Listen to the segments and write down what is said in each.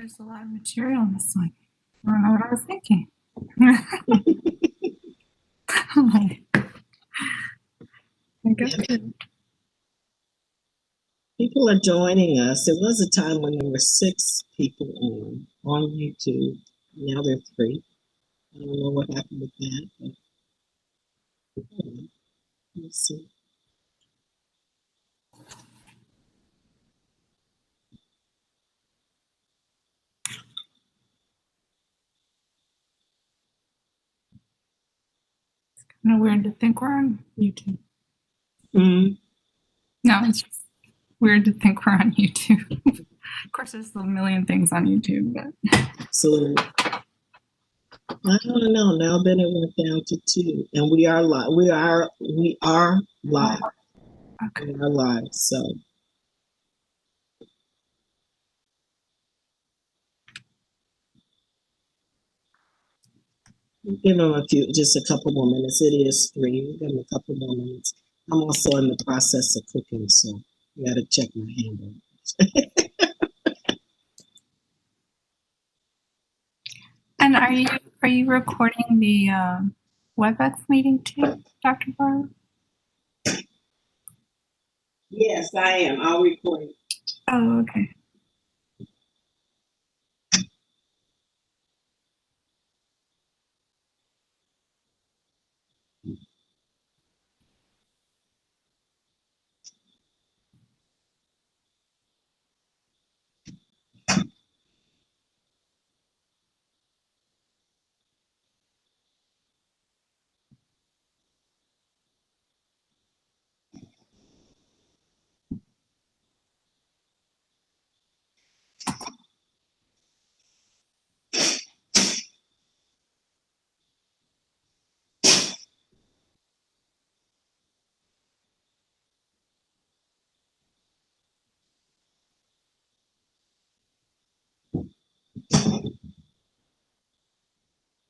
There's a lot of material in this one. I don't know what I was thinking. People are joining us. There was a time when there were 6 people on YouTube. Now there are 3. I don't know what happened with that, but let's see. It's kind of weird to think we're on YouTube. Mm-hmm. No, it's just weird to think we're on YouTube. Of course, there's a million things on YouTube, but So I don't know. Now then it went down to 2, and we are live. We are live. Okay. We are live. So give them just a couple more minutes. It is 3. Give them a couple more minutes. I'm also in the process of cooking, so I got to check my handle. And are you recording the WebEx meeting too, Dr. Barlow? Yes, I am. I'll record it. Oh, okay.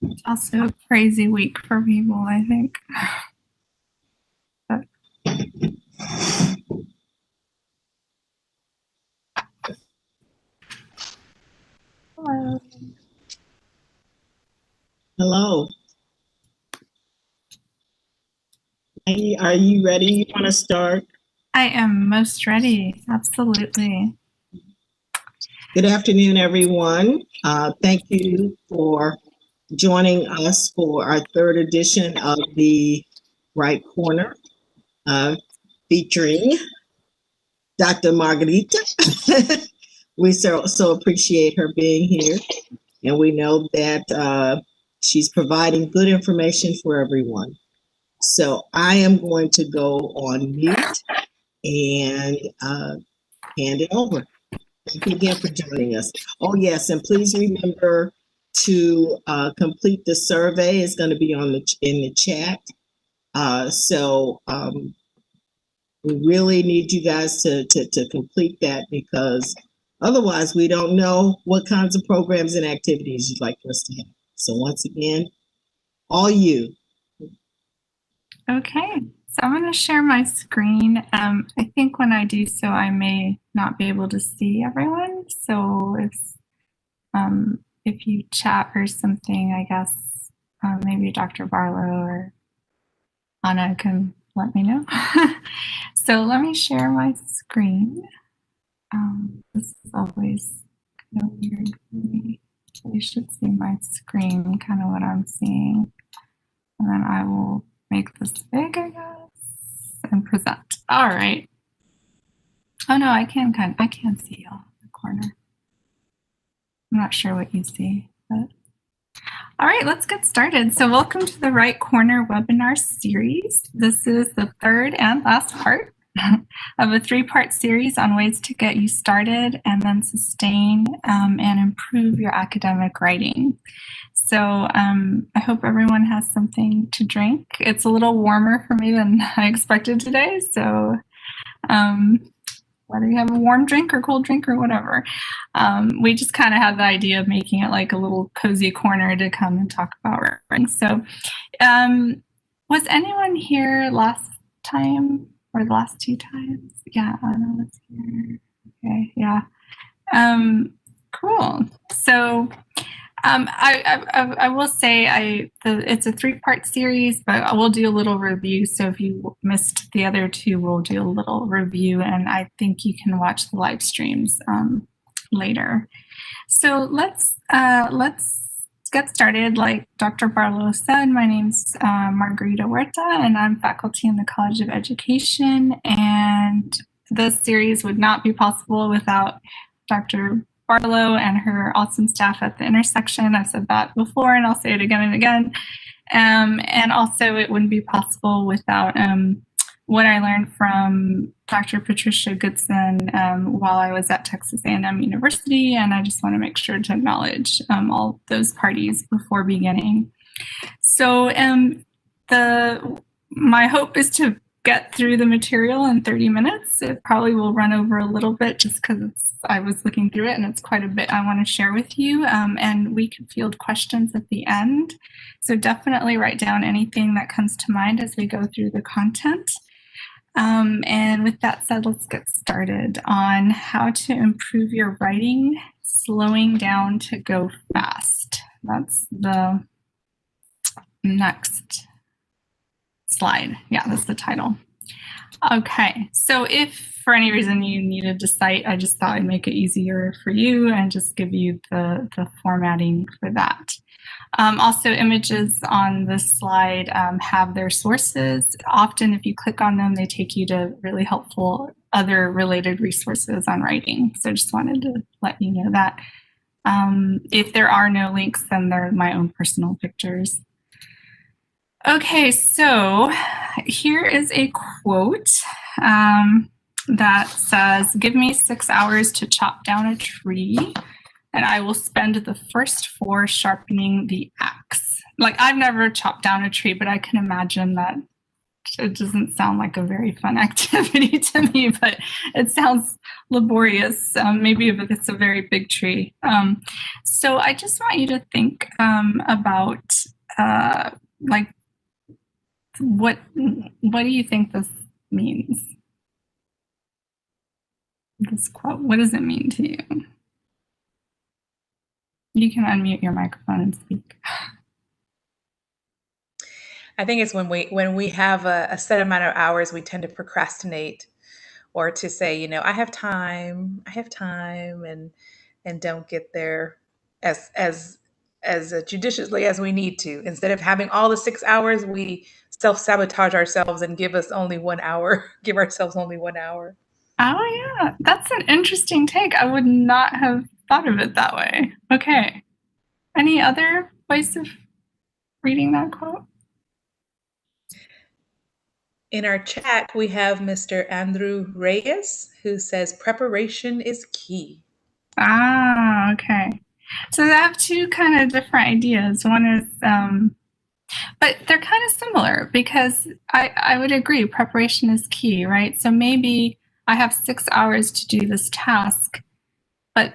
It's also a crazy week for people, I think. But hello. Hello. Are you ready? You want to start? I am most ready. Absolutely. Good afternoon, everyone. Thank you for joining us for our 3rd edition of the Right Corner, featuring Dr. Margarita. We so appreciate her being here, and we know that she's providing good information for everyone. So I am going to go on mute and hand it over. Thank you again for joining us. Oh, yes, and please remember to complete the survey. It's going to be in the chat. So we really need you guys to complete that, because otherwise we don't know what kinds of programs and activities you'd like for us to have. So once again, all you. Okay, so I'm going to share my screen. I think when I do so, I may not be able to see everyone. So if you chat or something, I guess maybe Dr. Barlow or Anna can let me know. So let me share my screen. This is always kind of weird for me. So you should see my screen, kind of what I'm seeing. And then I will make this big, I guess, and present. All right. Oh no, I can see y'all in the corner. I'm not sure what you see, but all right, let's get started. So welcome to the Right Corner webinar series. This is the 3rd and last part of a 3-part series on ways to get you started and then sustain and improve your academic writing. So I hope everyone has something to drink. It's a little warmer for me than I expected today. So whether you have a warm drink or cold drink or whatever, we just kind of had the idea of making it like a little cozy corner to come and talk about writing. So was anyone here last time or the last 2 times? Yeah, Anna was here. Okay, yeah. Cool. So I will say it's a 3-part series, but I will do a little review. So if you missed the other 2, we'll do a little review, and I think you can watch the live streams later. So let's get started. Like Dr. Barlow said, my name's Margarita Huerta, and I'm faculty in the College of Education. And this series would not be possible without Dr. Barlow and her awesome staff at the intersection. I've said that before, and I'll say it again and again. And also, it wouldn't be possible without what I learned from Dr. Patricia Goodson while I was at Texas A&M University, and I just want to make sure to acknowledge all those parties before beginning. So my hope is to get through the material in 30 minutes. It probably will run over a little bit just because I was looking through it and it's quite a bit I want to share with you, and we can field questions at the end. So definitely write down anything that comes to mind as we go through the content. And with that said, let's get started on how to improve your writing, slowing down to go fast. That's the next slide. Yeah, that's the title. Okay, so if for any reason you needed to cite, I just thought I'd make it easier for you and just give you the formatting for that. Also, images on this slide have their sources. Often, if you click on them, they take you to really helpful other related resources on writing. So just wanted to let you know that. If there are no links, then they're my own personal pictures. Okay, so here is a quote that says, "Give me 6 hours to chop down a tree, and I will spend the first 4 sharpening the axe." Like, I've never chopped down a tree, but I can imagine that it doesn't sound like a very fun activity to me, but it sounds laborious, maybe if it's a very big tree. So I just want you to think about, like, what do you think this means? This quote, what does it mean to you? You can unmute your microphone and speak. I think it's when we have a set amount of hours, we tend to procrastinate, or to say, I have time, and don't get there as judiciously as we need to. Instead of having all the 6 hours, we self-sabotage ourselves and give ourselves only 1 hour. Oh yeah, that's an interesting take. I would not have thought of it that way. Okay. Any other ways of reading that quote? In our chat, we have Mr. Andrew Reyes, who says preparation is key. Ah, okay. So they have 2 kind of different ideas. One is, but they're kind of similar, because I would agree preparation is key, right? So maybe I have 6 hours to do this task, but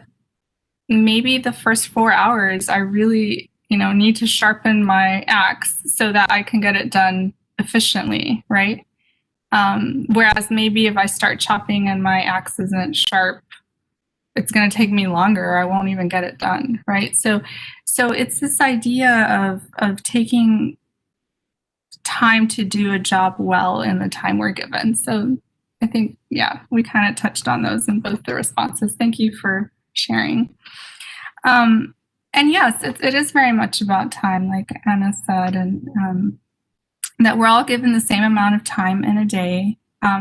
maybe the first 4 hours I really, need to sharpen my axe so that I can get it done efficiently, right? Whereas maybe if I start chopping and my axe isn't sharp, it's going to take me longer. I won't even get it done, right? So it's this idea of taking time to do a job well in the time we're given. So I think, yeah, we kind of touched on those in both the responses. Thank you for sharing. And yes, it is very much about time, like Anna said, and that we're all given the same amount of time in a day.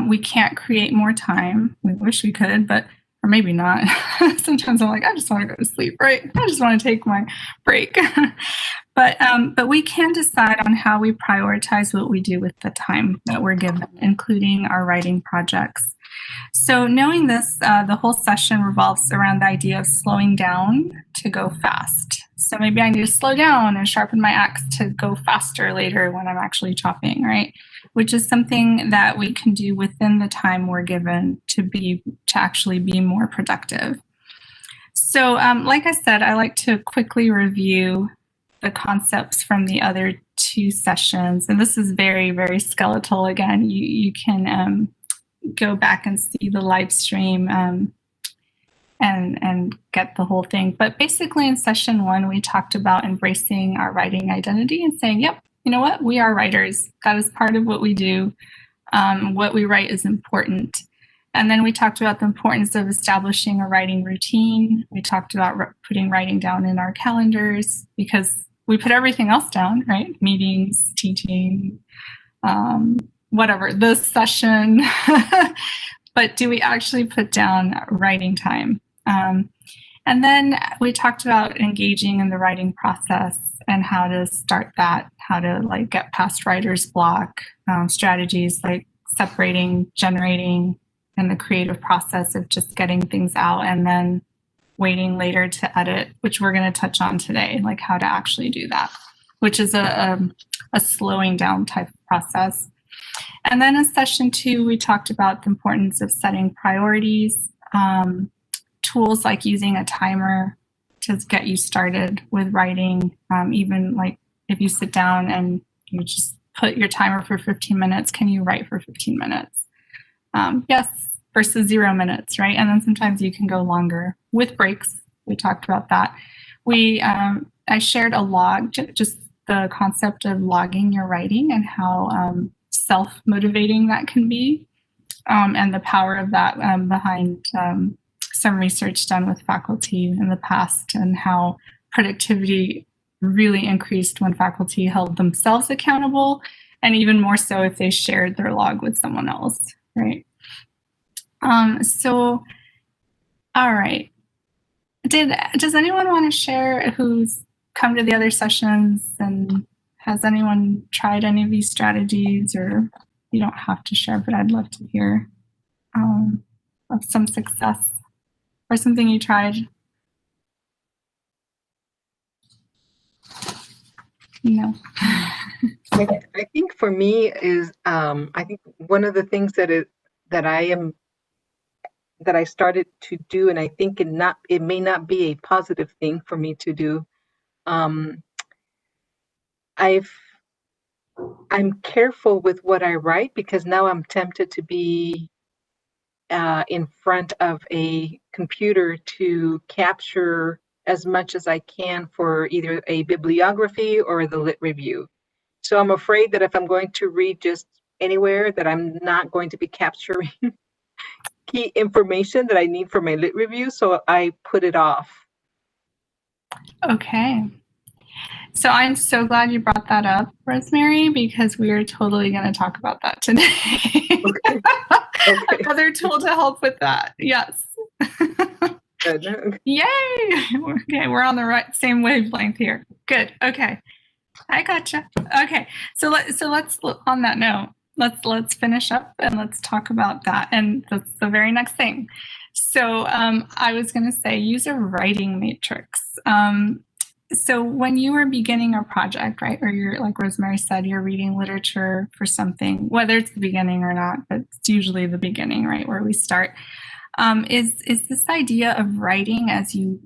We can't create more time. We wish we could, but or maybe not. Sometimes I'm like, I just want to go to sleep, right? I just want to take my break. But we can decide on how we prioritize what we do with the time that we're given, including our writing projects. So knowing this, the whole session revolves around the idea of slowing down to go fast. So maybe I need to slow down and sharpen my axe to go faster later when I'm actually chopping, right? Which is something that we can do within the time we're given to actually be more productive. So like I said, I like to quickly review the concepts from the other 2 sessions. And this is very, very skeletal. Again, you can go back and see the live stream. and get the whole thing. But basically in session 1, we talked about embracing our writing identity and saying, yep, you know what? We are writers. That is part of what we do. What we write is important. And then we talked about the importance of establishing a writing routine. We talked about putting writing down in our calendars because we put everything else down, right? Meetings, teaching, whatever, the session. But do we actually put down writing time? And then we talked about engaging in the writing process and how to start that, how to like get past writer's block, strategies like separating, generating, and the creative process of just getting things out and then waiting later to edit, which we're going to touch on today, like how to actually do that, which is a slowing down type of process. And then in session 2, we talked about the importance of setting priorities, tools like using a timer to get you started with writing. Even like if you sit down and you just put your timer for 15 minutes, can you write for 15 minutes? Yes, versus 0 minutes, right? And then sometimes you can go longer with breaks. We talked about that. I shared a log, just the concept of logging your writing and how self-motivating that can be, and the power of that behind some research done with faculty in the past and how productivity really increased when faculty held themselves accountable, and even more so if they shared their log with someone else, right? So, all right. Does anyone want to share who's come to the other sessions, and has anyone tried any of these strategies? Or you don't have to share, but I'd love to hear of some success or something you tried. No. I think for me is I think one of the things that I started to do, and I think it may not be a positive thing for me to do. I'm careful with what I write because now I'm tempted to be in front of a computer to capture as much as I can for either a bibliography or the lit review. So I'm afraid that if I'm going to read just anywhere, that I'm not going to be capturing key information that I need for my lit review. So I put it off. Okay. So I'm so glad you brought that up, Rosemary, because we are totally going to talk about that today. Okay. Another tool to help with that. Yes. Good. Yay. Okay, we're on the same wavelength here. Good. Okay. I gotcha. Okay. So let's on that note, let's finish up and let's talk about that. And that's the very next thing. So I was going to say use a writing matrix. So when you are beginning a project, right, or you're, like Rosemary said, you're reading literature for something, whether it's the beginning or not, but it's usually the beginning, right, where we start, is this idea of writing as you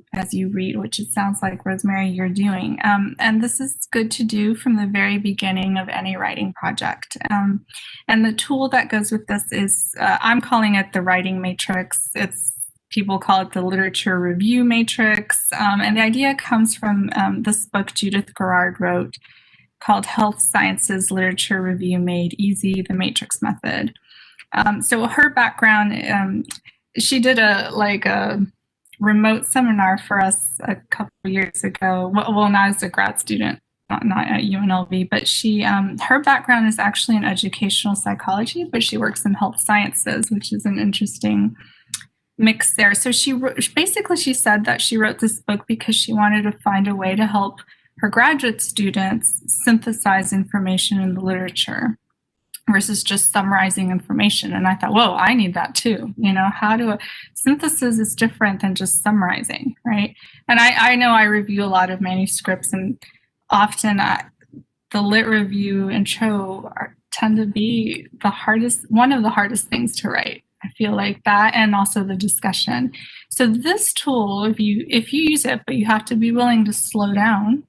read, which it sounds like, Rosemary, you're doing. And this is good to do from the very beginning of any writing project. And the tool that goes with this is, I'm calling it the writing matrix. People call it the literature review matrix. And the idea comes from this book Judith Garrard wrote called Health Sciences Literature Review Made Easy, The Matrix Method. So her background, she did a remote seminar for us a couple of years ago. Well, not as a grad student, not at UNLV, but she, her background is actually in educational psychology, but she works in health sciences, which is an interesting mix there. So she said that she wrote this book because she wanted to find a way to help her graduate students synthesize information in the literature versus just summarizing information. And I thought, whoa, I need that too. You know, synthesis is different than just summarizing, right? And I know I review a lot of manuscripts, and often the lit review intro tend to be one of the hardest things to write. I feel like that, and also the discussion. So this tool, if you use it, but you have to be willing to slow down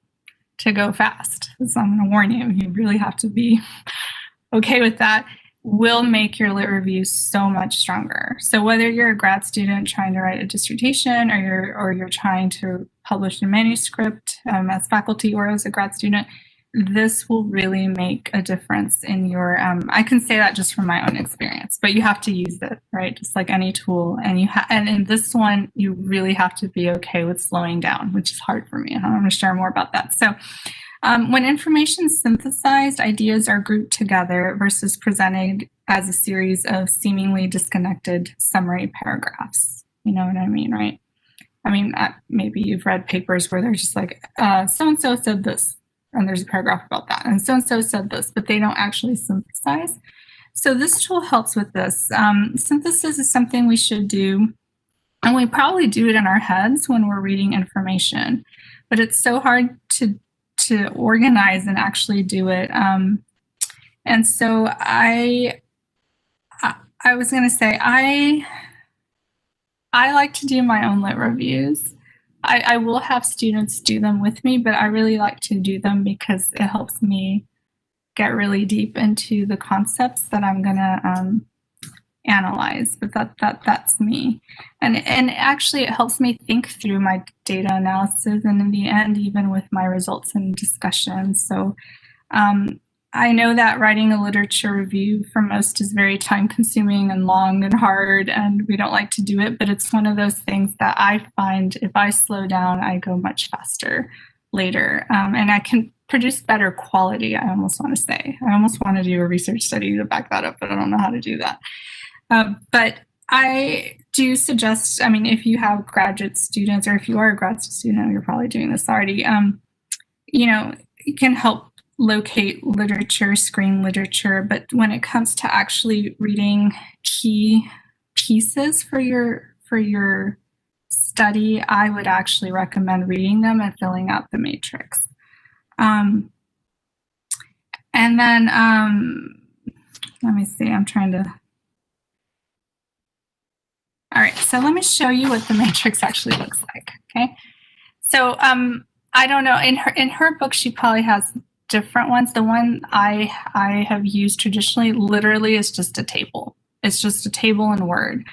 to go fast. So I'm going to warn you, you really have to be okay with that. will make your lit review so much stronger. So whether you're a grad student trying to write a dissertation, or you're trying to publish a manuscript as faculty or as a grad student, this will really make a difference in your, I can say that just from my own experience, but you have to use it, right? Just like any tool. And in this one, you really have to be okay with slowing down, which is hard for me. And I'm going to share more about that. So when information is synthesized, ideas are grouped together versus presented as a series of seemingly disconnected summary paragraphs. You know what I mean, right? I mean, maybe you've read papers where they're just like, so-and-so said this, and there's a paragraph about that, and so-and-so said this, but they don't actually synthesize. So this tool helps with this. Synthesis is something we should do, and we probably do it in our heads when we're reading information, but it's so hard to organize and actually do it. And so I was going to say, I like to do my own lit reviews. I will have students do them with me, but I really like to do them because it helps me get really deep into the concepts that I'm going to analyze. But that's me. And actually, it helps me think through my data analysis, and in the end, even with my results and discussions. So I know that writing a literature review for most is very time consuming and long and hard, and we don't like to do it, but it's one of those things that I find if I slow down, I go much faster later, and I can produce better quality, I almost want to say. I almost want to do a research study to back that up, but I don't know how to do that. But I do suggest, I mean, if you have graduate students, or if you are a grad student, you're probably doing this already, you know, it can help locate literature, screen literature, but when it comes to actually reading key pieces for your study, I would actually recommend reading them and filling out the matrix. And then, let me see, I'm trying to, all right, so let me show you what the matrix actually looks like, okay? So I don't know, in her book, she probably has different ones. The one I have used traditionally literally is just a table. It's just a table in Word.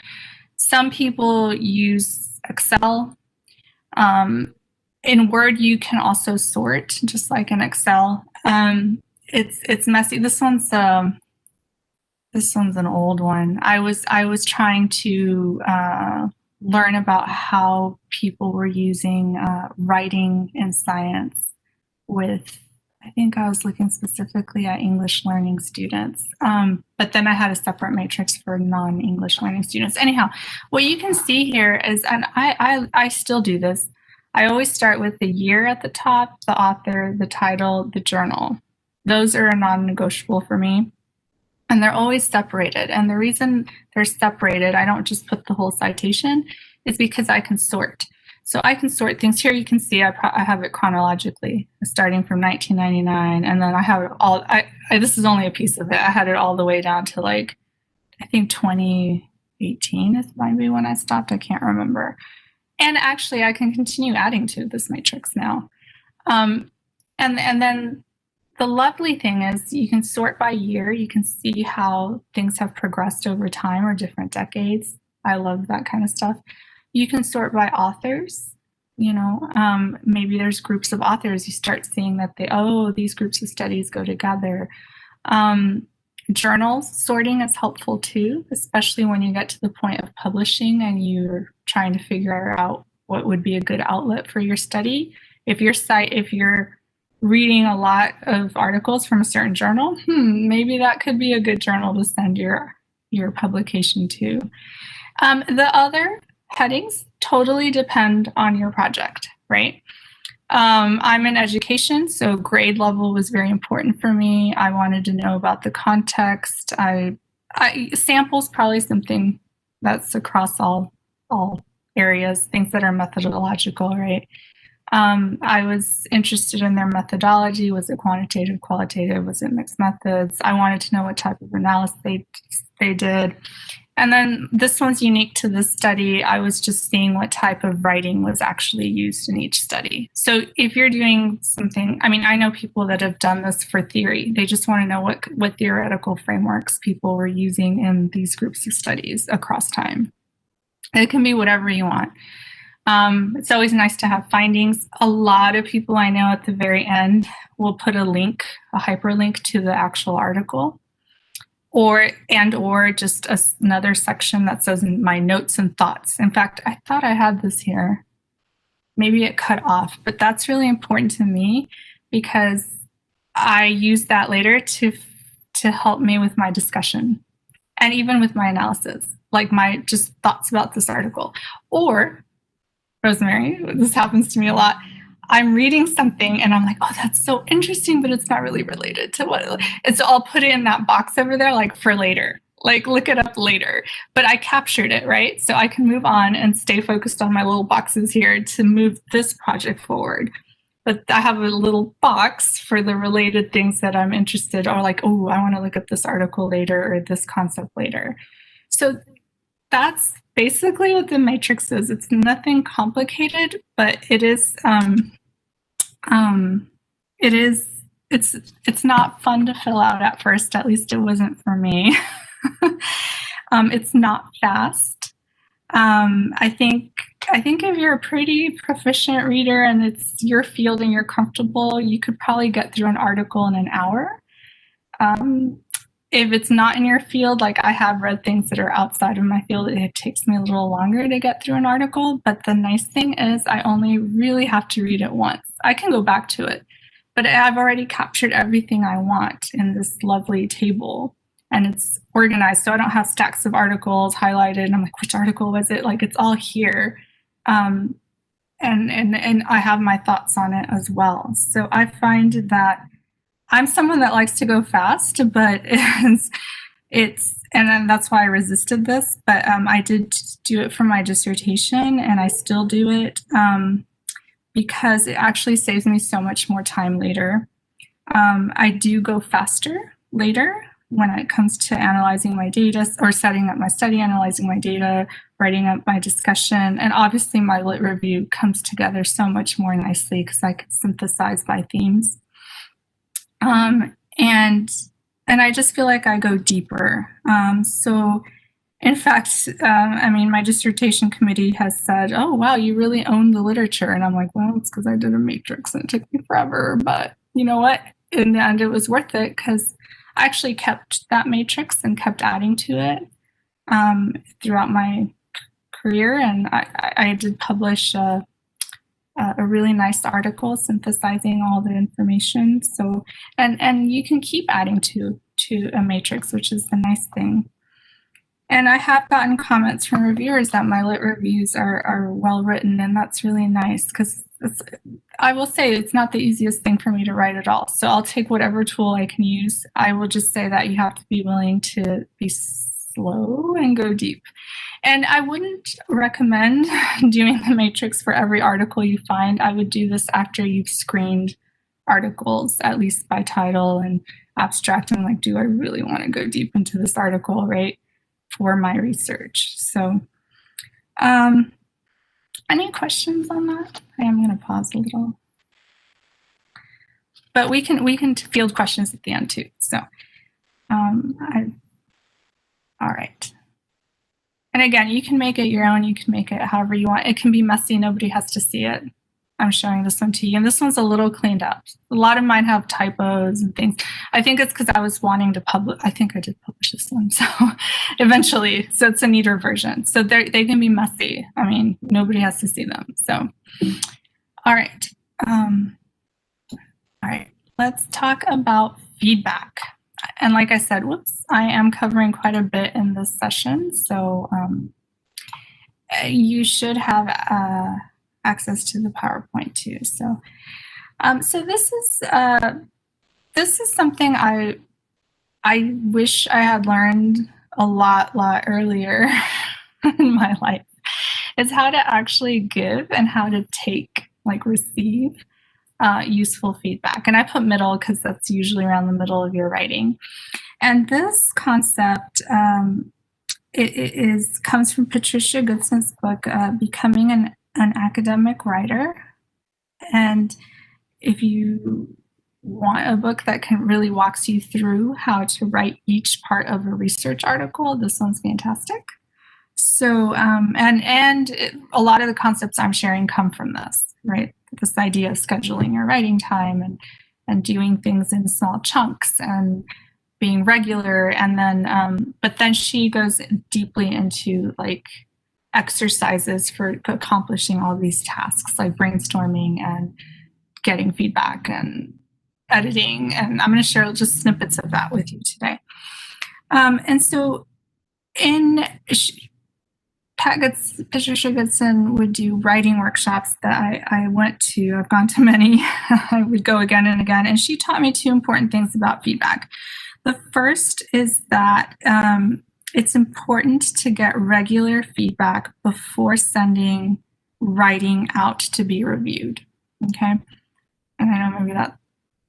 Some people use Excel. In Word, you can also sort, just like in Excel. It's messy. This one's an old one. I was trying to learn about how people were using writing in science with, I think I was looking specifically at English learning students, but then I had a separate matrix for non-English learning students. Anyhow, what you can see here is, and I still do this, I always start with the year at the top, the author, the title, the journal. Those are non-negotiable for me, and they're always separated. And the reason they're separated, I don't just put the whole citation, is because I can sort. So I can sort things. Here you can see I have it chronologically, starting from 1999, and then I have it all. This is only a piece of it. I had it all the way down to like, I think 2018 is maybe when I stopped. I can't remember. And actually, I can continue adding to this matrix now. And then the lovely thing is you can sort by year. You can see how things have progressed over time or different decades. I love that kind of stuff. You can sort by authors, you know, maybe there's groups of authors. You start seeing that these groups of studies go together. Journals sorting is helpful too, especially when you get to the point of publishing and you're trying to figure out what would be a good outlet for your study. If you're reading a lot of articles from a certain journal, maybe that could be a good journal to send your publication to. The other headings totally depend on your project, right? I'm in education, so grade level was very important for me. I wanted to know about the context. Samples probably something that's across all areas, things that are methodological, right? I was interested in their methodology. Was it quantitative, qualitative? Was it mixed methods? I wanted to know what type of analysis they did. And then this one's unique to this study. I was just seeing what type of writing was actually used in each study. So if you're doing something, I mean, I know people that have done this for theory. They just want to know what theoretical frameworks people were using in these groups of studies across time. It can be whatever you want. It's always nice to have findings. A lot of people I know at the very end will put a link, a hyperlink to the actual article. Or just another section that says my notes and thoughts. In fact, I thought I had this here. Maybe it cut off, but that's really important to me because I use that later to help me with my discussion and even with my analysis, like my just thoughts about this article. Or, Rosemary, this happens to me a lot. I'm reading something and I'm like, oh, that's so interesting, but it's not really related to what. And so I'll put it in that box over there, like for later, like look it up later. But I captured it, right? So I can move on and stay focused on my little boxes here to move this project forward. But I have a little box for the related things that I'm interested or like, oh, I want to look at this article later or this concept later. So that's basically what the matrix is. It's nothing complicated, but it is it's not fun to fill out at first. At least it wasn't for me. It's not fast. I think if you're a pretty proficient reader and it's your field and you're comfortable, you could probably get through an article in an hour. If it's not in your field, like I have read things that are outside of my field, it takes me a little longer to get through an article. But the nice thing is I only really have to read it once. I can go back to it, but I've already captured everything I want in this lovely table and it's organized. So I don't have stacks of articles highlighted. And I'm like, which article was it? Like it's all here. And I have my thoughts on it as well. So I find that I'm someone that likes to go fast, but and that's why I resisted this. But I did do it for my dissertation, and I still do it because it actually saves me so much more time later. I do go faster later when it comes to analyzing my data or setting up my study, analyzing my data, writing up my discussion, and obviously my lit review comes together so much more nicely because I can synthesize by themes. And I just feel like I go deeper. So in fact, I mean, my dissertation committee has said, oh, wow, you really own the literature. And I'm like, well, it's because I did a matrix and it took me forever. But you know what? In the end, it was worth it because I actually kept that matrix and kept adding to it throughout my career. And I did publish a really nice article synthesizing all the information. So, and you can keep adding to a matrix, which is the nice thing. And I have gotten comments from reviewers that my lit reviews are well written, and that's really nice because I will say it's not the easiest thing for me to write at all. So I'll take whatever tool I can use. I will just say that you have to be willing to be slow and go deep. And I wouldn't recommend doing the matrix for every article you find. I would do this after you've screened articles, at least by title and abstract. And like, do I really want to go deep into this article, right, for my research? So any questions on that? I am going to pause a little. But we can field questions at the end too. So all right. And again, you can make it your own. You can make it however you want. It can be messy. Nobody has to see it. I'm showing this one to you. And this one's a little cleaned up. A lot of mine have typos and things. I think it's because I was wanting to publish. I think I did publish this one. So eventually, so it's a neater version. So they can be messy. I mean, nobody has to see them. So, all right. All right. Let's talk about feedback. And like I said, I am covering quite a bit in this session. So you should have access to the PowerPoint too. So, so this is something I wish I had learned a lot earlier in my life. It's how to actually give and how to take, like receive useful feedback. And I put middle because that's usually around the middle of your writing. And this concept it comes from Patricia Goodson's book, Becoming an Academic Writer. And if you want a book that can really walks you through how to write each part of a research article, this one's fantastic. So, a lot of the concepts I'm sharing come from this, right? This idea of scheduling your writing time and doing things in small chunks and being regular. And then, but then she goes deeply into like exercises for accomplishing all these tasks, like brainstorming and getting feedback and editing. And I'm going to share just snippets of that with you today. And so Patricia Goodson would do writing workshops that I went to. I've gone to many. I would go again and again. And she taught me two important things about feedback. The first is that it's important to get regular feedback before sending writing out to be reviewed. Okay. And I know maybe that,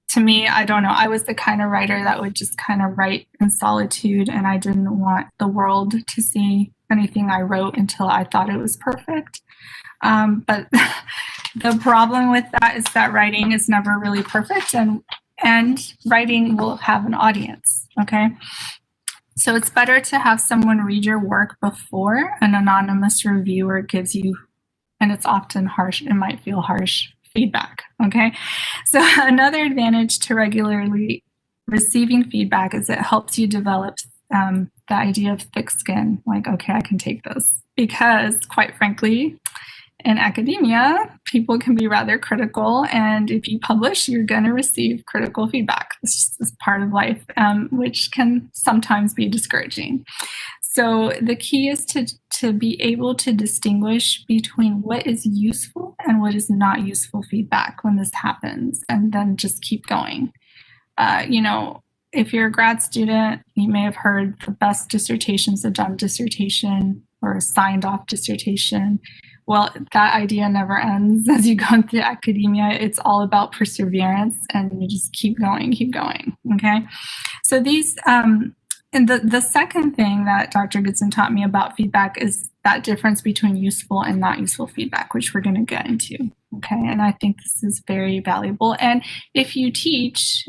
to me, I don't know. I was the kind of writer that would just kind of write in solitude, and I didn't want the world to see anything I wrote until I thought it was perfect. But the problem with that is that writing is never really perfect, and writing will have an audience, okay? So it's better to have someone read your work before an anonymous reviewer gives you, and it's often harsh, it might feel harsh, feedback, okay? So another advantage to regularly receiving feedback is it helps you develop the idea of thick skin, like, okay, I can take this. Because quite frankly, in academia, people can be rather critical, and if you publish, you're going to receive critical feedback. It's just part of life, which can sometimes be discouraging. So the key is to be able to distinguish between what is useful and what is not useful feedback when this happens, and then just keep going. If you're a grad student, you may have heard the best dissertation's a done dissertation or a signed off dissertation. Well, that idea never ends as you go into academia. It's all about perseverance, and you just keep going, okay? So these, and the second thing that Dr. Goodson taught me about feedback is that difference between useful and not useful feedback, which we're going to get into, okay? And I think this is very valuable. And if you teach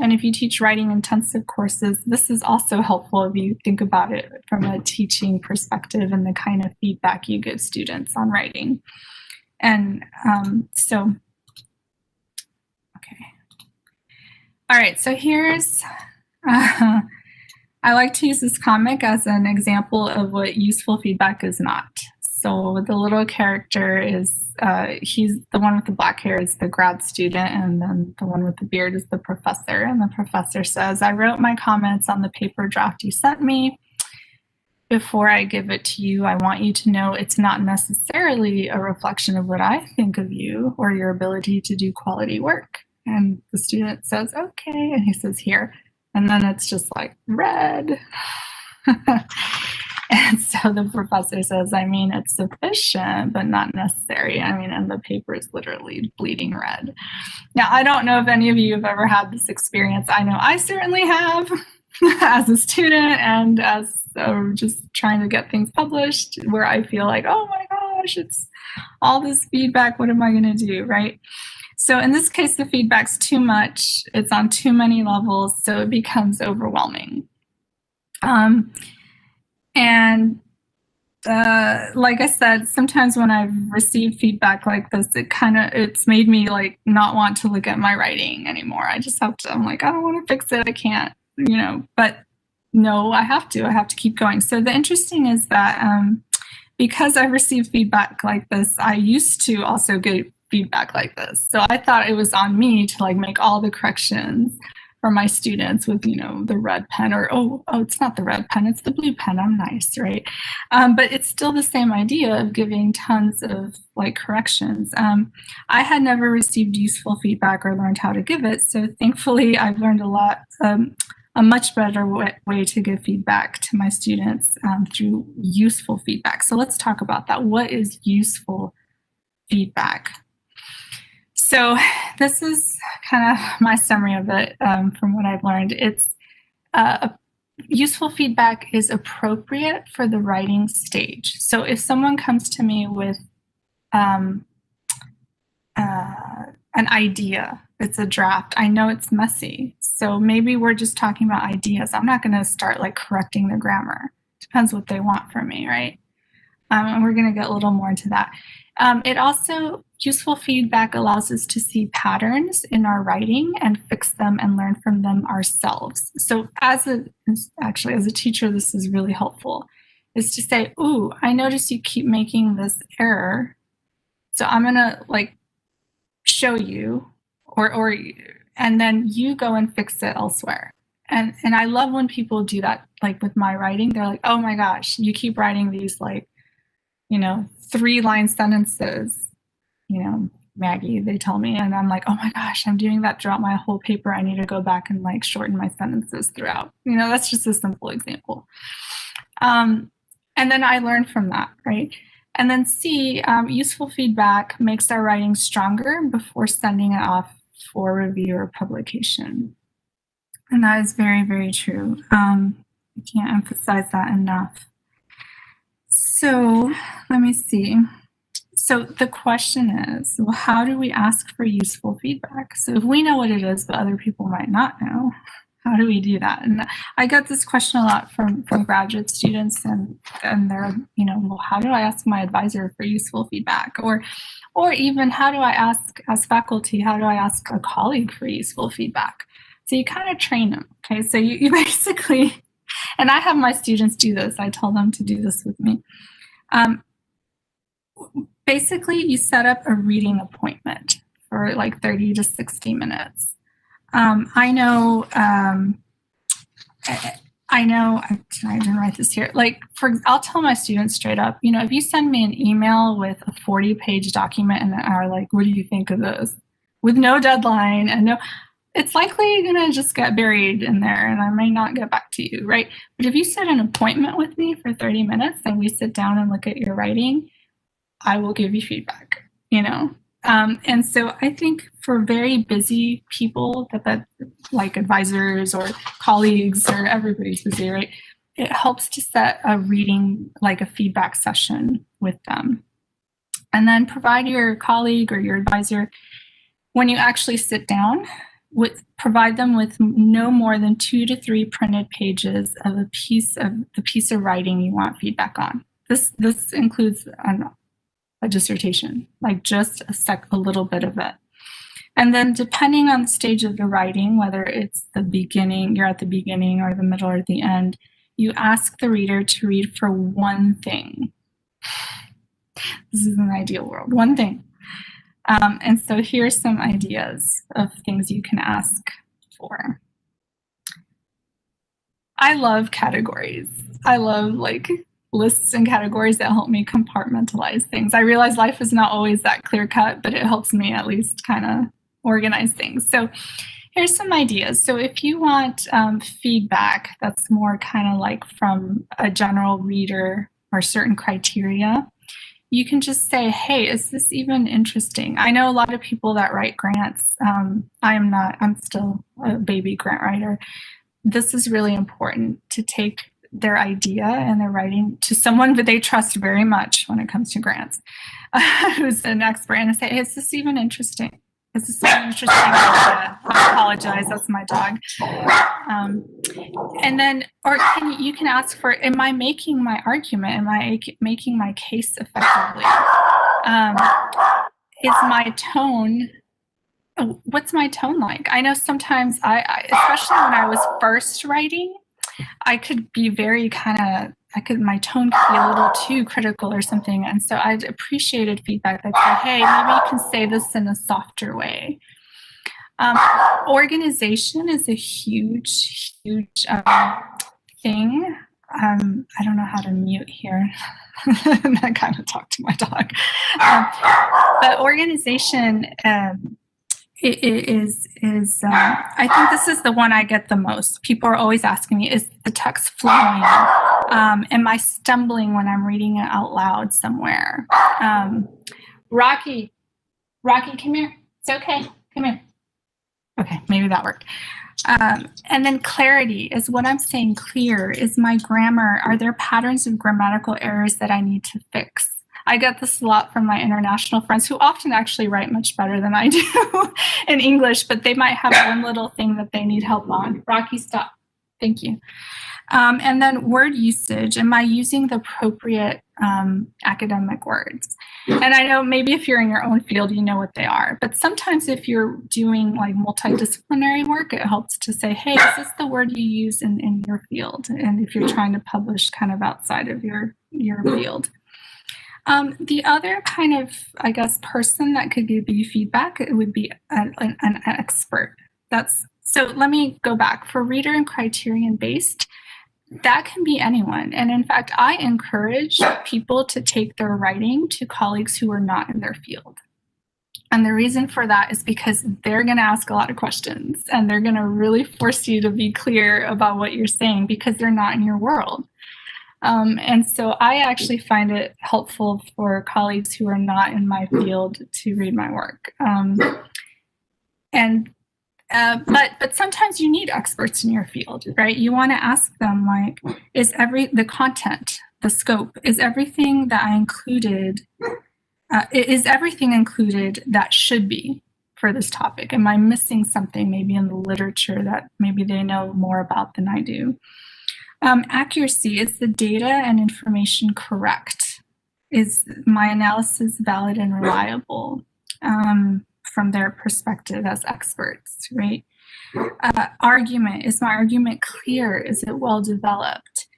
writing intensive courses, this is also helpful if you think about it from a teaching perspective and the kind of feedback you give students on writing. And okay. All right, so here's, I like to use this comic as an example of what useful feedback is not. So the little character is, he's the one with the black hair is the grad student, and then the one with the beard is the professor. And the professor says, I wrote my comments on the paper draft you sent me. Before I give it to you, I want you to know it's not necessarily a reflection of what I think of you or your ability to do quality work. And the student says, okay. And he says, here. And then it's just like red. And so the professor says, I mean, it's sufficient, but not necessary. I mean, and the paper is literally bleeding red. Now, I don't know if any of you have ever had this experience. I know I certainly have as a student and as just trying to get things published, where I feel like, oh my gosh, it's all this feedback. What am I going to do, right? So in this case, the feedback's too much. It's on too many levels, so it becomes overwhelming. Like I said, sometimes when I've received feedback like this, it's made me like not want to look at my writing anymore. I just have to, I'm like, I don't want to fix it. I can't, but no, I have to keep going. So the interesting is that because I've received feedback like this, I used to also get feedback like this. So I thought it was on me to like make all the corrections for my students with, the red pen, or, oh, it's not the red pen, it's the blue pen, I'm nice, right? But it's still the same idea of giving tons of like corrections. I had never received useful feedback or learned how to give it. So thankfully I've learned a much better way to give feedback to my students through useful feedback. So let's talk about that. What is useful feedback? So this is kind of my summary of it from what I've learned. It's useful feedback is appropriate for the writing stage. So if someone comes to me with an idea, it's a draft, I know it's messy. So maybe we're just talking about ideas. I'm not going to start like correcting the grammar. Depends what they want from me, right? And we're going to get a little more into that. It also, useful feedback allows us to see patterns in our writing and fix them and learn from them ourselves. So as a teacher, this is really helpful, is to say, ooh, I notice you keep making this error. So I'm going to like show you, and then you go and fix it elsewhere. And I love when people do that, like with my writing, they're like, oh my gosh, you keep writing these like, 3-line sentences, Maggie, they tell me, and I'm like, oh my gosh, I'm doing that throughout my whole paper. I need to go back and like shorten my sentences throughout. That's just a simple example. And then I learn from that, right? And then C, useful feedback makes our writing stronger before sending it off for review or publication. And that is very, very true. I can't emphasize that enough. So let me see. So the question is, well, how do we ask for useful feedback? So if we know what it is, but other people might not know, how do we do that? And I get this question a lot from graduate students, and they're, well, how do I ask my advisor for useful feedback? Or even how do I ask, as faculty, how do I ask a colleague for useful feedback? So you kind of train them, okay? So you basically, and I have my students do this. I tell them to do this with me. Basically, you set up a reading appointment for like 30 to 60 minutes. I know, I didn't write this here. I'll tell my students straight up, if you send me an email with a 40-page document and are like, what do you think of this? With no deadline and it's likely going to just get buried in there and I may not get back to you, right? But if you set an appointment with me for 30 minutes and we sit down and look at your writing, I will give you feedback, and so I think for very busy people that like advisors or colleagues or everybody's busy, right? It helps to set a reading, like a feedback session with them. And then provide your colleague or your advisor, when you actually sit down, provide them with no more than 2 to 3 printed pages of the piece of writing you want feedback on. This includes a dissertation, like just a little bit of it. And then depending on the stage of the writing, whether it's the beginning, you're at the beginning or the middle or the end, you ask the reader to read for one thing. This is an ideal world, one thing. And so here's some ideas of things you can ask for. I love categories. I love lists and categories that help me compartmentalize things. I realize life is not always that clear cut, but it helps me at least kind of organize things. So here's some ideas. So if you want feedback that's more kind of like from a general reader or certain criteria, you can just say, hey, is this even interesting? I know a lot of people that write grants. I'm still a baby grant writer. This is really important, to take their idea and their writing to someone that they trust very much when it comes to grants, who's an expert, and say, hey, is this even interesting? Is this even interesting? I apologize, that's my dog. And then, you can ask for, am I making my argument? Am I making my case effectively? Is my tone, what's my tone like? I know sometimes especially when I was first writing, I could be very my tone could be a little too critical or something. And so I'd appreciated feedback that said, hey, maybe you can say this in a softer way. Organization is a huge thing. I don't know how to mute here. I kind of talked to my dog. But organization I think this is the one I get the most. People are always asking me, is the text flowing? Am I stumbling when I'm reading it out loud somewhere? Rocky, come here. It's okay. Come here. Okay, maybe that worked. And then clarity is what I'm saying clear. Is my grammar, are there patterns of grammatical errors that I need to fix? I get this a lot from my international friends who often actually write much better than I do in English, but they might have one little thing that they need help on. Rocky, stop. Thank you. And then word usage. Am I using the appropriate academic words? And I know maybe if you're in your own field, you know what they are. But sometimes if you're doing like multidisciplinary work, it helps to say, hey, is this the word you use in your field? And if you're trying to publish kind of outside of your field. The other kind of, I guess, person that could give you feedback, it would be an expert. So let me go back. For reader and criterion based, that can be anyone. And in fact, I encourage people to take their writing to colleagues who are not in their field. And the reason for that is because they're going to ask a lot of questions and they're going to really force you to be clear about what you're saying because they're not in your world. And so I actually find it helpful for colleagues who are not in my field to read my work. But sometimes you need experts in your field, right? You want to ask them, like, is the content, the scope, is everything that I included, is everything included that should be for this topic? Am I missing something maybe in the literature that maybe they know more about than I do? Accuracy, is the data and information correct? Is my analysis valid and reliable from their perspective as experts, right? Argument, is my argument clear? Is it well developed?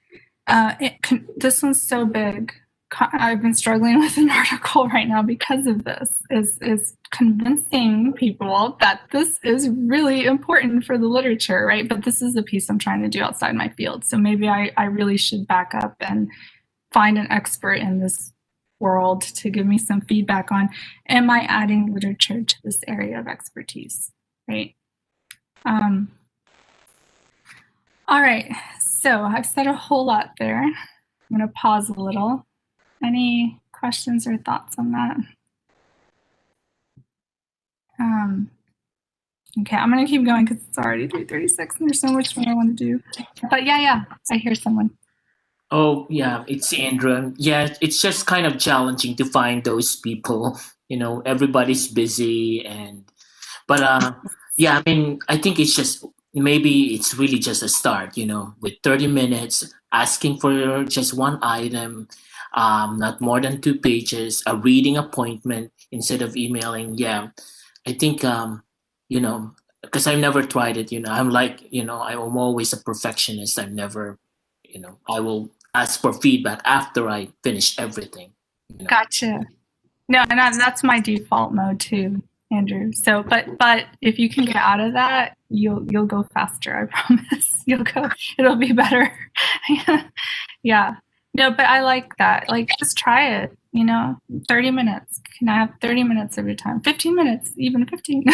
This one's so big. I've been struggling with an article right now because of this, is convincing people that this is really important for the literature, right? But this is a piece I'm trying to do outside my field. So maybe I really should back up and find an expert in this world to give me some feedback on, am I adding literature to this area of expertise, right? All right, so I've said a whole lot there. I'm gonna pause a little. Any questions or thoughts on that? Okay, I'm gonna keep going because it's already 3:36 and there's so much more I want to do. But yeah, I hear someone. Oh, yeah, it's Andrew. Yeah, it's just kind of challenging to find those people. You know, everybody's busy but yeah, I mean, I think it's just, maybe it's really just a start, you know, with 30 minutes, asking for just one item, not more than 2 pages, a reading appointment instead of emailing. Yeah, I think, you know, because I've never tried it, you know, I'm like, you know, I'm always a perfectionist. I've never, you know, I will ask for feedback after I finish everything. You know? Gotcha. No, and that's my default mode too, Andrew. So, but if you can get out of that, you'll go faster. I promise. It'll be better. Yeah. No, but I like that. Like, just try it. You know, 30 minutes. Can I have 30 minutes of your time? 15 minutes, even 15.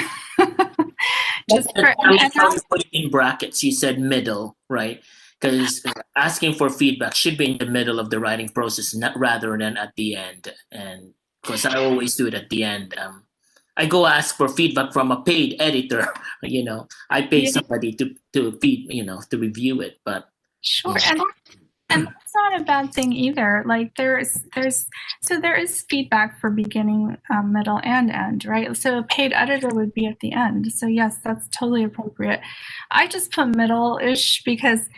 Just in brackets, you said middle, right? Because asking for feedback should be in the middle of the writing process, not rather than at the end. And because I always do it at the end. I go ask for feedback from a paid editor. You know, I pay somebody to feed, you know, to review it. But sure, and that's not a bad thing either. Like there is feedback for beginning, middle, and end, right? So a paid editor would be at the end. So yes, that's totally appropriate. I just put middle-ish because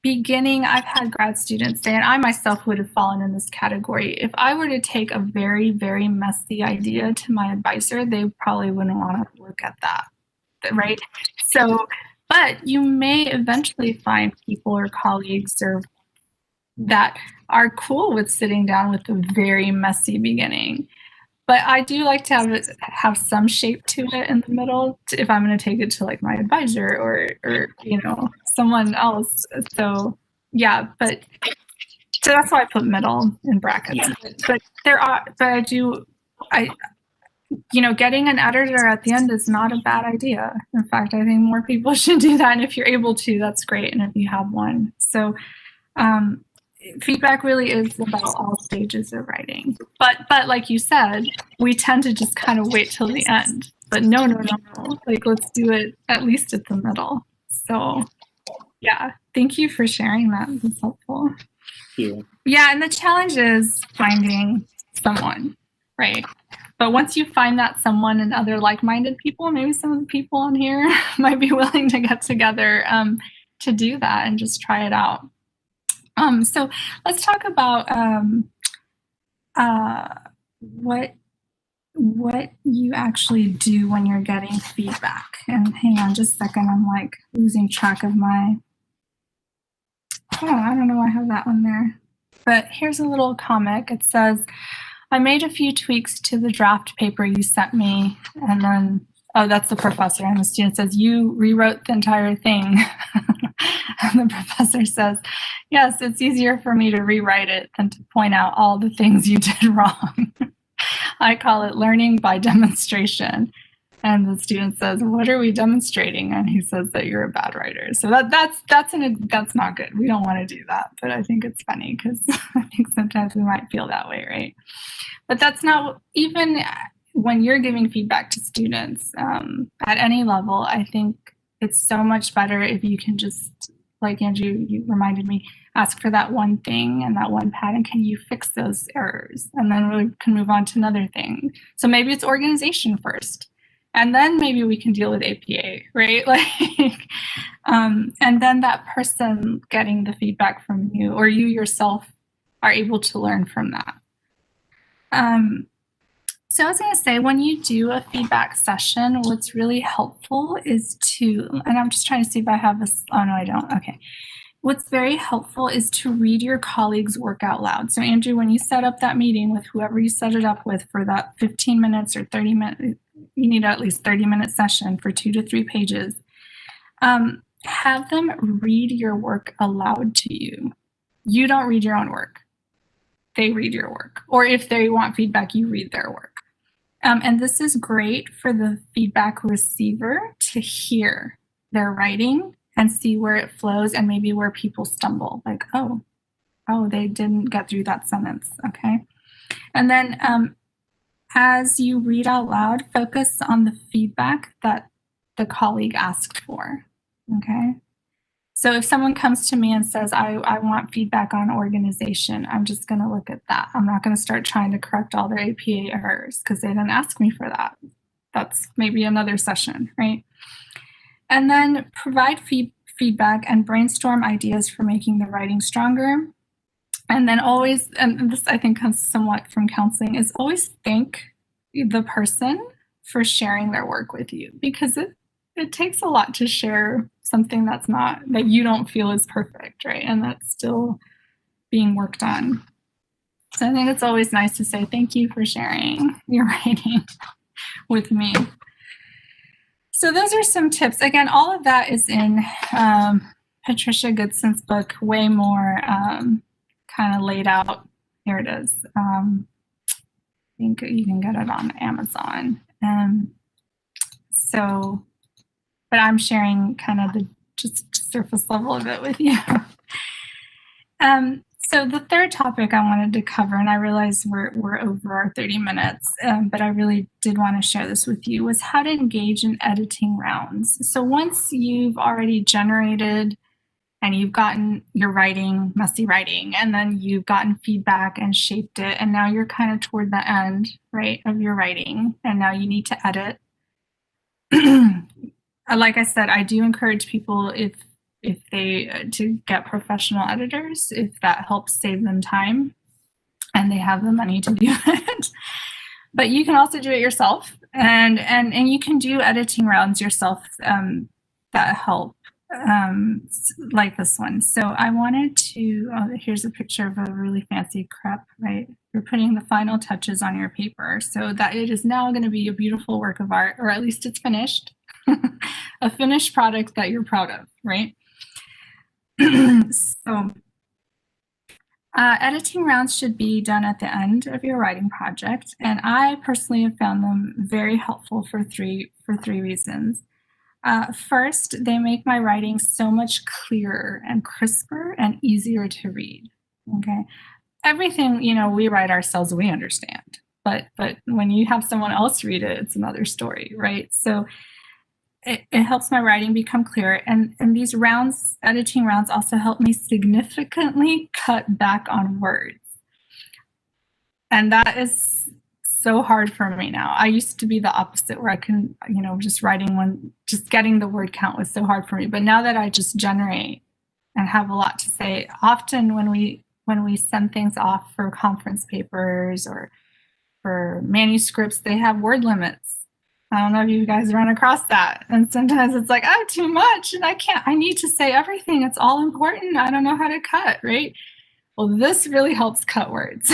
beginning, I've had grad students say, and I myself would have fallen in this category. If I were to take a very, very messy idea to my advisor, they probably wouldn't want to look at that, right? So, but you may eventually find people or colleagues or that are cool with sitting down with a very messy beginning. But I do like to have some shape to it in the middle if I'm going to take it to like my advisor or you know, someone else. So yeah, so that's why I put middle in brackets. But you know, getting an editor at the end is not a bad idea. In fact, I think more people should do that. And if you're able to, that's great. And if you have one, so feedback really is about all stages of writing. But like you said, we tend to just kind of wait till the end. But no. Like, let's do it at least at the middle. So yeah, thank you for sharing that. It's helpful. Yeah. Yeah, and the challenge is finding someone, right? But once you find that someone and other like-minded people, maybe some of the people on here might be willing to get together to do that and just try it out. So let's talk about what you actually do when you're getting feedback. And hang on just a second, I'm like losing track of my, I don't know why I have that one there. But here's a little comic. It says, I made a few tweaks to the draft paper you sent me. And then, oh, that's the professor. And the student says, you rewrote the entire thing. And the professor says, yes, it's easier for me to rewrite it than to point out all the things you did wrong. I call it learning by demonstration. And the student says, what are we demonstrating? And he says that you're a bad writer. So that's not good. We don't want to do that. But I think it's funny because I think sometimes we might feel that way, right? But that's not, even when you're giving feedback to students at any level, I think it's so much better if you can just, like Andrew, you reminded me, ask for that one thing and that one pattern. Can you fix those errors? And then we can move on to another thing. So maybe it's organization first. And then maybe we can deal with APA, right? And then that person getting the feedback from you, or you yourself are able to learn from that. So I was going to say, when you do a feedback session, what's really helpful is to, and I'm just trying to see if I have this. Oh, no, I don't. Okay. What's very helpful is to read your colleagues' work out loud. So Andrew, when you set up that meeting with whoever you set it up with for that 15 minutes or 30 minutes, you need at least 30-minute session for 2 to 3 pages. Have them read your work aloud to you. You don't read your own work. They read your work. Or if they want feedback, you read their work. And this is great for the feedback receiver to hear their writing and see where it flows and maybe where people stumble. Like, oh, they didn't get through that sentence. Okay. And then as you read out loud, focus on the feedback that the colleague asked for. Okay. So if someone comes to me and says, I want feedback on organization, I'm just going to look at that. I'm not going to start trying to correct all their APA errors because they didn't ask me for that. That's maybe another session, right? And then provide feedback and brainstorm ideas for making the writing stronger. And then always, and this I think comes somewhat from counseling, is always thank the person for sharing their work with you, because it takes a lot to share something that you don't feel is perfect, right? And that's still being worked on. So I think it's always nice to say thank you for sharing your writing with me. So those are some tips. Again, all of that is in Patricia Goodson's book, way more kind of laid out. Here it is. I think you can get it on Amazon. But I'm sharing kind of the just surface level of it with you. So the third topic I wanted to cover, and I realize we're over our 30 minutes, but I really did want to share this with you, was how to engage in editing rounds. So once you've already generated and you've gotten your writing, messy writing, and then you've gotten feedback and shaped it, and now you're kind of toward the end, right, of your writing, and now you need to edit. Like I said, I do encourage people if they to get professional editors, if that helps save them time and they have the money to do it. But you can also do it yourself, and you can do editing rounds yourself that help, like this one. So I wanted to, here's a picture of a really fancy crepe, right? You're putting the final touches on your paper so that it is now going to be a beautiful work of art, or at least it's finished. A finished product that you're proud of, right? So editing rounds should be done at the end of your writing project, and I personally have found them very helpful for three reasons. First, they make my writing so much clearer and crisper and easier to read. Okay, everything we write ourselves, we understand, but when you have someone else read it, it's another story, right? So it helps my writing become clearer. And these rounds, editing rounds, also help me significantly cut back on words. And that is so hard for me now. I used to be the opposite, where I can, just writing one, just getting the word count was so hard for me. But now that I just generate and have a lot to say, often when we send things off for conference papers or for manuscripts, they have word limits. I don't know if you guys run across that. And sometimes it's like, oh, too much. And I need to say everything. It's all important. I don't know how to cut, right? Well, this really helps cut words.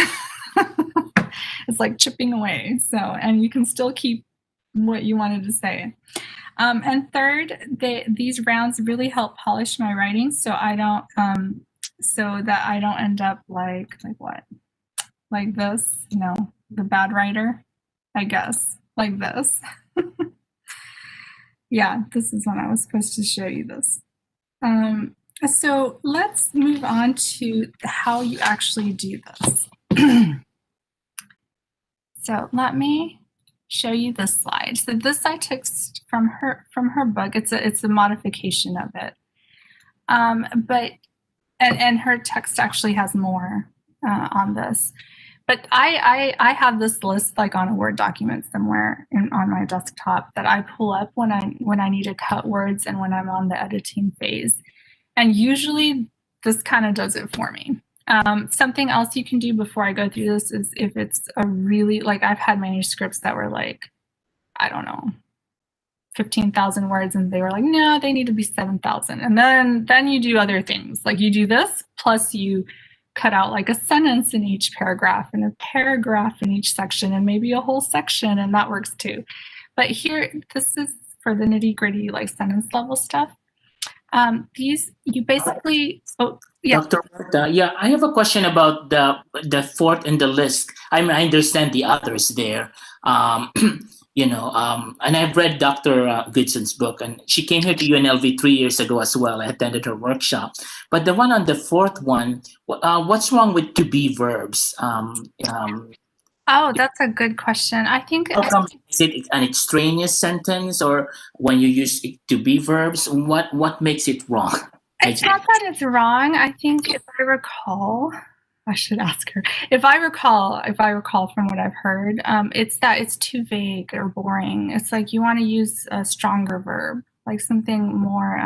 It's like chipping away. So, and you can still keep what you wanted to say. And third, these rounds really help polish my writing, so I don't, so that I don't end up like what, like this, the bad writer, I guess, like this. Yeah, this is when I was supposed to show you this. So let's move on to how you actually do this. So let me show you this slide. So this I took from her book. It's a modification of it, but her text actually has more on this. But I have this list like on a Word document somewhere on my desktop that I pull up when I need to cut words and when I'm on the editing phase, and usually this kind of does it for me. Something else you can do before I go through this is if it's a really, like I've had manuscripts that were like, I don't know, 15,000 words, and they were like, no, they need to be 7,000. And then you do other things. Like you do this, plus you cut out like a sentence in each paragraph and a paragraph in each section and maybe a whole section, and that works too. But here, this is for the nitty gritty, like sentence level stuff. These, you basically, oh, yeah. Dr. Marta, yeah, I have a question about the fourth in the list. I mean, I understand the others there, and I've read Dr. Goodson's book, and she came here to UNLV 3 years ago as well. I attended her workshop. But the one on the fourth one, what's wrong with to be verbs? Oh, that's a good question. I think is it an extraneous sentence, or when you use to be verbs, what makes it wrong? It's not that it's wrong. I think if I recall, I should ask her. If I recall from what I've heard, it's that it's too vague or boring. It's like you want to use a stronger verb, like something more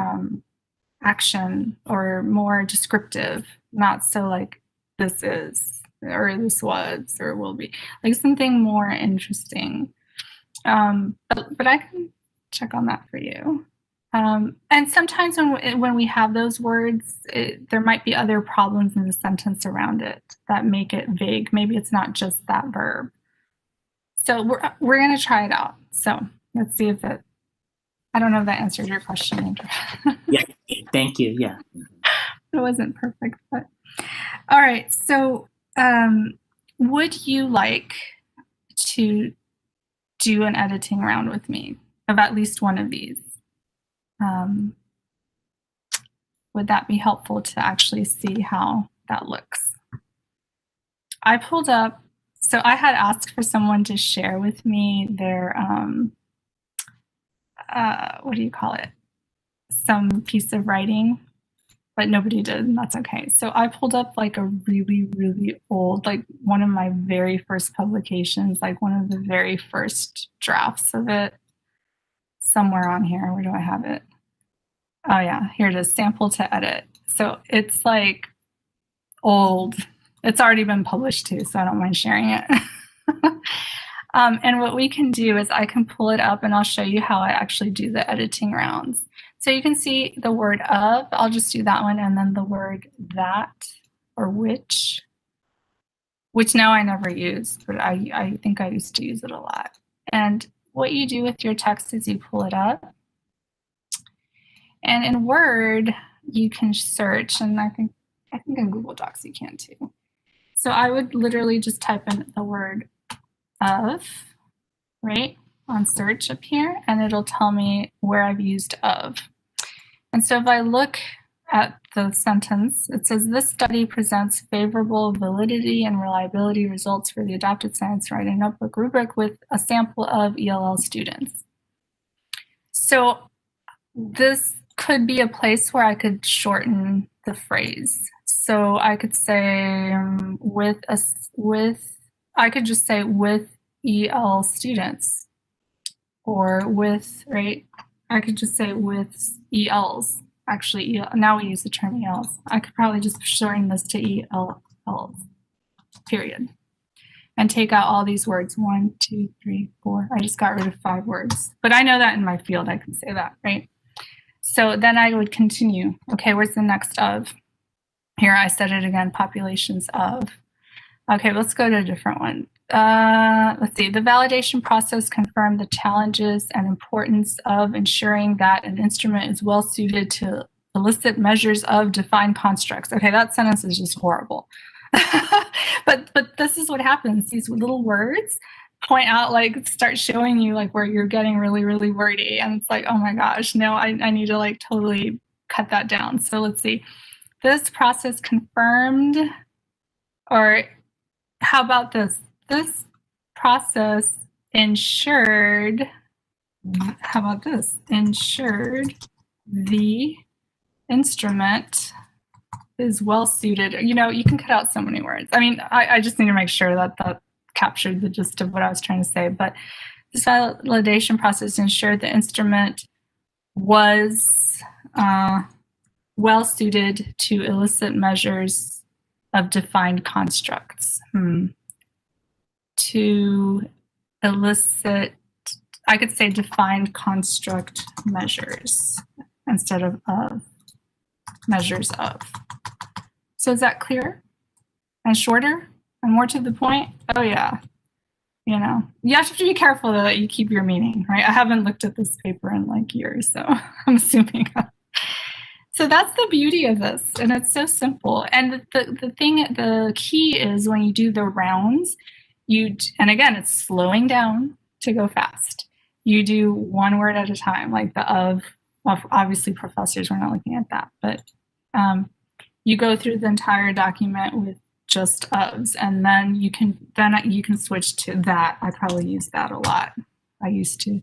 action or more descriptive, not so like this is or this was or will be, like something more interesting. But I can check on that for you. And sometimes when we have those words, there might be other problems in the sentence around it that make it vague. Maybe it's not just that verb. So we're going to try it out. So let's see if it, I don't know if that answered your question, Andrew. Yeah, thank you. Yeah. It wasn't perfect, but all right. So would you like to do an editing round with me of at least one of these? Would that be helpful to actually see how that looks? I pulled up, so I had asked for someone to share with me their, what do you call it? Some piece of writing, but nobody did, and that's okay. So I pulled up like a really, really old, like one of my very first publications, like one of the very first drafts of it, somewhere on here. Where do I have it? Oh yeah, here it is, sample to edit. So it's like old. It's already been published too, so I don't mind sharing it. And what we can do is I can pull it up and I'll show you how I actually do the editing rounds. So you can see the word of, I'll just do that one, and then the word that or which now I never use, but I think I used to use it a lot. And what you do with your text is you pull it up. And in Word, you can search, and I think in Google Docs you can too. So I would literally just type in the word of, right, on search up here, and it'll tell me where I've used of. And so if I look at the sentence, it says this study presents favorable validity and reliability results for the Adapted Science Writing Notebook rubric with a sample of ELL students. So this could be a place where I could shorten the phrase. So I could say I could just say with EL students, or with, right? I could just say with ELs. Actually, now we use the term ELs. I could probably just shorten this to ELs, period. And take out all these words. 1, 2, 3, 4. I just got rid of 5 words. But I know that in my field, I can say that, right? So then I would continue. Okay, where's the next of? Here I said it again, populations of. Okay, let's go to a different one. Let's see. The validation process confirmed the challenges and importance of ensuring that an instrument is well suited to elicit measures of defined constructs. Okay, that sentence is just horrible. but this is what happens. These little words point out, like, start showing you like where you're getting really, really wordy. And it's like, oh my gosh, no, I need to like totally cut that down. So let's see. This process confirmed, or how about this? This process ensured, how about this? Ensured the instrument is well suited. You know, you can cut out so many words. I mean, I just need to make sure that that captured the gist of what I was trying to say. But this validation process ensured the instrument was well suited to elicit measures of defined constructs. To elicit, I could say defined construct measures instead of measures of. So is that clear and shorter and more to the point? Oh yeah. You know, you have to be careful though that you keep your meaning, right? I haven't looked at this paper in like years, so I'm assuming. So that's the beauty of this, and it's so simple. And the key is when you do the rounds, and again, it's slowing down to go fast. You do one word at a time, like the of. Well, obviously, professors, we're not looking at that, but you go through the entire document with just ofs, and then you can switch to that. I probably use that a lot. I used to.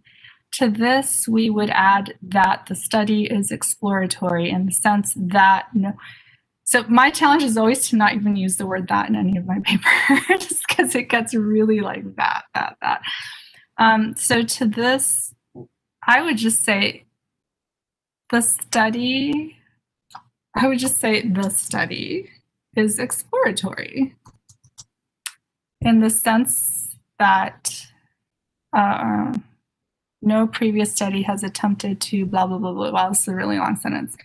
To this, we would add that the study is exploratory in the sense that, so my challenge is always to not even use the word that in any of my papers because it gets really like that. So to this, I would just say the study is exploratory in the sense that no previous study has attempted to blah, blah, blah, blah. Wow, this is a really long sentence.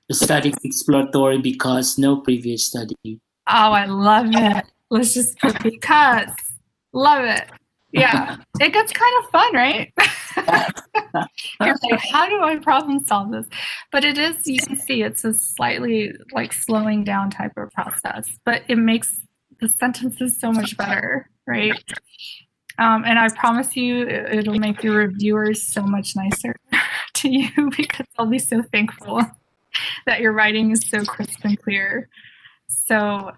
The study is exploratory because no previous study. Oh, I love it. Let's just put because. Love it. Yeah, it gets kind of fun, right? You're like, how do I problem solve this? But it is, you can see it's a slightly like slowing down type of process, but it makes the sentences so much better, right? And I promise you, it'll make your reviewers so much nicer to you because they'll be so thankful that your writing is so crisp and clear. So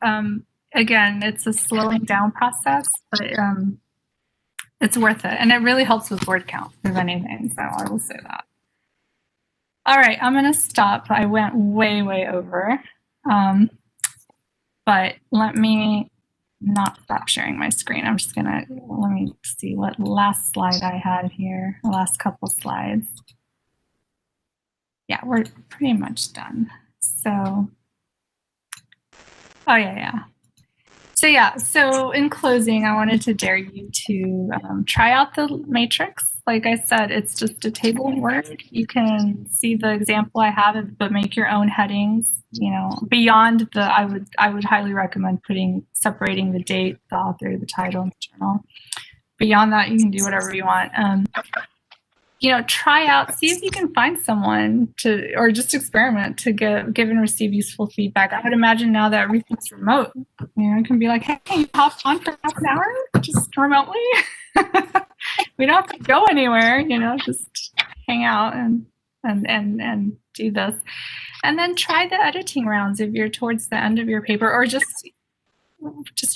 again, it's a slowing down process, but it's worth it. And it really helps with word count, if anything. So I will say that. All right, I'm going to stop. I went way, way over. But let me not stop sharing my screen. I'm just gonna, let me see what last slide I had here, the last couple slides. Yeah, we're pretty much done. So, oh yeah. So in closing, I wanted to dare you to try out the matrix. Like I said, it's just a table of words. You can see the example I have, but make your own headings. You know, beyond the, I would highly recommend separating the date, the author, the title, and the journal. Beyond that, you can do whatever you want. You know, try out, see if you can find someone to, or just experiment to give and receive useful feedback. I would imagine now that everything's remote, you know, it can be like, hey, you hop on for half an hour, just remotely. We don't have to go anywhere, you know, just hang out and do this. And then try the editing rounds if you're towards the end of your paper, or just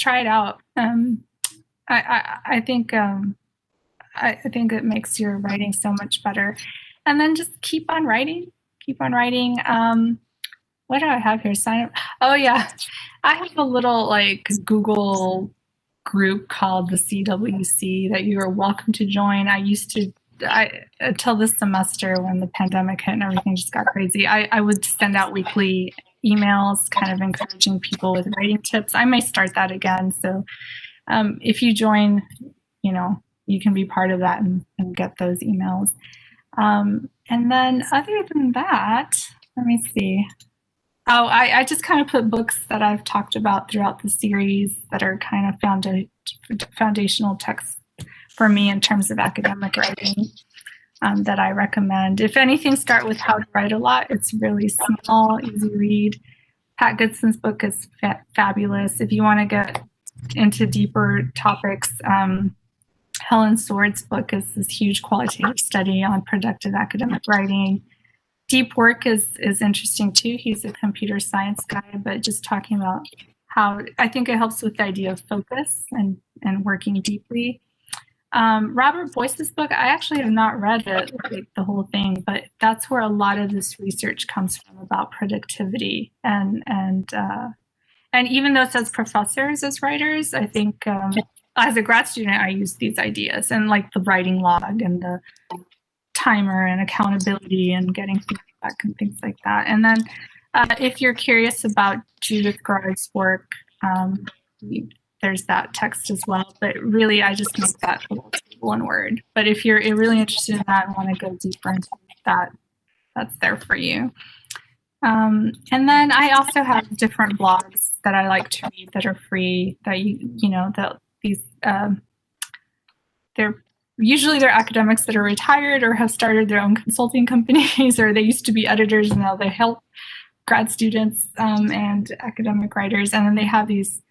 try it out. I think it makes your writing so much better. And then just keep on writing. Keep on writing. What do I have here? Sign up. Oh yeah, I have a little like Google group called the CWC that you are welcome to join. Until this semester when the pandemic hit and everything just got crazy, I would send out weekly emails kind of encouraging people with writing tips. I may start that again. So if you join, you can be part of that and get those emails. And then other than that, let me see. Oh, I just kind of put books that I've talked about throughout the series that are kind of foundational texts for me in terms of academic writing that I recommend. If anything, start with How to Write a Lot. It's really small, easy read. Pat Goodson's book is fabulous. If you want to get into deeper topics, Helen Sword's book is this huge qualitative study on productive academic writing. Deep Work is interesting too. He's a computer science guy, but just talking about how I think it helps with the idea of focus and working deeply. Robert Boyce's book, I actually have not read it, like the whole thing, but that's where a lot of this research comes from about productivity and even though it says professors as writers, I think as a grad student, I use these ideas and like the writing log and the timer and accountability and getting feedback and things like that. And then if you're curious about Judith Garard's work, there's that text as well. But really, I just make that one word. But if you're really interested in that and want to go deeper into that, that's there for you. And then I also have different blogs that I like to read that are free. That they're academics that are retired or have started their own consulting companies, or they used to be editors and now they help grad students and academic writers. And then they have these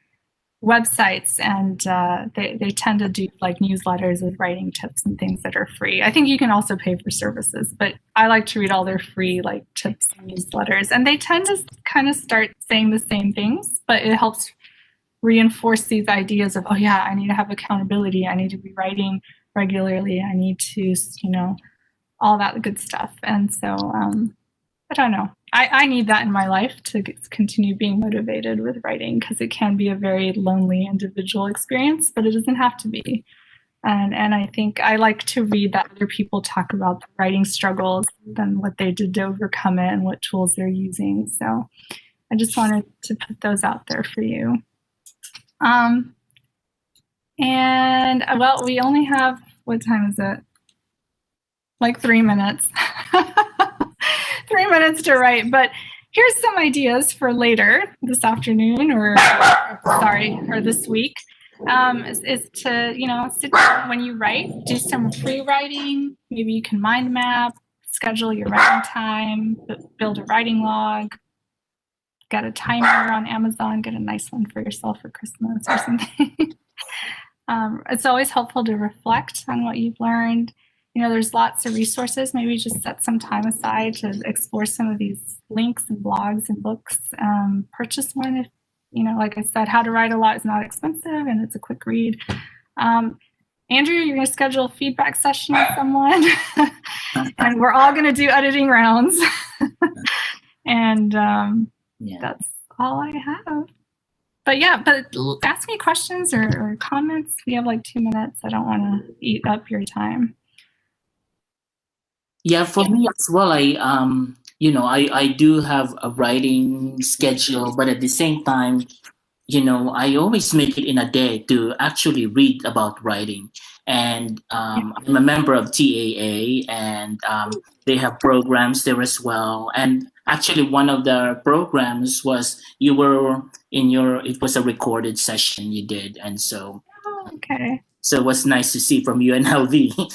websites, and they tend to do like newsletters with writing tips and things that are free. I think you can also pay for services, but I like to read all their free like tips and newsletters. And they tend to kind of start saying the same things, but it helps reinforce these ideas of, oh yeah, I need to have accountability. I need to be writing regularly. I need to, all that good stuff. And so I don't know. I need that in my life to continue being motivated with writing, because it can be a very lonely individual experience, but it doesn't have to be. And I think I like to read that other people talk about the writing struggles and what they did to overcome it and what tools they're using. So I just wanted to put those out there for you. And well, we only have, what time is it? Like 3 minutes. 3 minutes to write, but here's some ideas for later this afternoon or this week. Is to, sit down when you write, do some free writing. Maybe you can mind map, schedule your writing time, build a writing log, get a timer on Amazon, get a nice one for yourself for Christmas or something. It's always helpful to reflect on what you've learned. There's lots of resources. Maybe just set some time aside to explore some of these links and blogs and books. Purchase one if, like I said, How to Write a Lot is not expensive and it's a quick read. Andrew, you're going to schedule a feedback session with someone and we're all going to do editing rounds. And that's all I have. But ask me questions or comments. We have like 2 minutes. I don't want to eat up your time. Yeah, for me as well, I do have a writing schedule, but at the same time, I always make it in a day to actually read about writing. And I'm a member of TAA, and they have programs there as well. And actually, one of the programs was it was a recorded session you did. And so, okay. So it was nice to see from UNLV.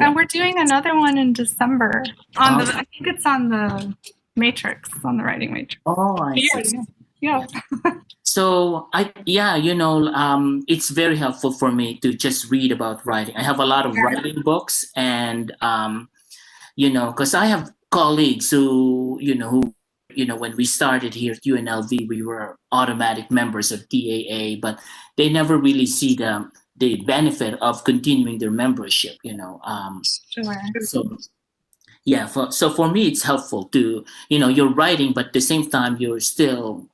And we're doing another one in December. I think it's on the Matrix, on the writing Matrix. Oh, I see. Yeah. So it's very helpful for me to just read about writing. I have a lot of writing books, and because I have colleagues who when we started here at UNLV, we were automatic members of TAA, but they never really see the benefit of continuing their membership. Sure. So yeah, so for me, it's helpful to, you're writing, but at the same time, you're still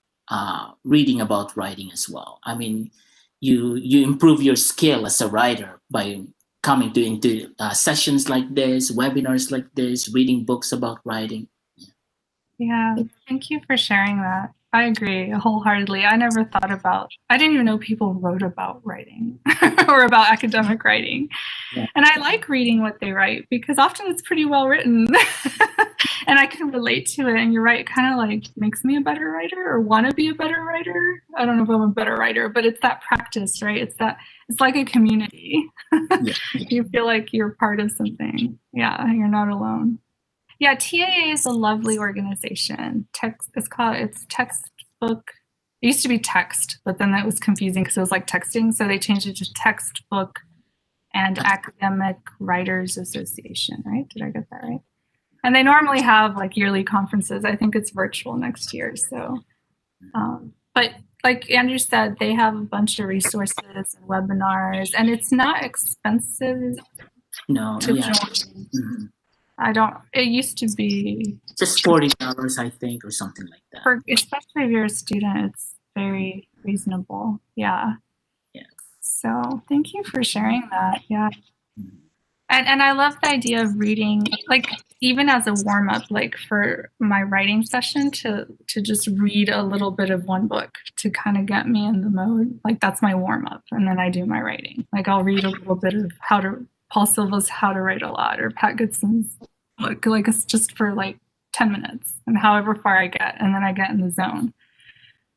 reading about writing as well. I mean, you improve your skill as a writer by coming into sessions like this, webinars like this, reading books about writing. Yeah, thank you for sharing that. I agree wholeheartedly. I didn't even know people wrote about writing or about academic writing. Yeah. And I like reading what they write because often it's pretty well written and I can relate to it. And you're right, it kind of like makes me a better writer or want to be a better writer. I don't know if I'm a better writer, but it's that practice, right? It's like a community. Yeah. You feel like you're part of something. Yeah, you're not alone. Yeah, TAA is a lovely organization. It's textbook. It used to be text, but then that was confusing because it was like texting. So they changed it to Textbook and Academic Writers Association, right? Did I get that right? And they normally have like yearly conferences. I think it's virtual next year. So, but like Andrew said, they have a bunch of resources and webinars, and it's not expensive No, to yeah. join. Mhm. It used to be Just $40, I think, or something like that. especially if you're a student, it's very reasonable. Yeah. Yeah. So thank you for sharing that. Yeah. Mhm. And I love the idea of reading, like even as a warm up, like for my writing session to just read a little bit of one book to kind of get me in the mode. Like that's my warm up. And then I do my writing. Like I'll read a little bit of Paul Silva's How to Write a Lot or Pat Goodson's book. Like it's just for like 10 minutes and however far I get. And then I get in the zone.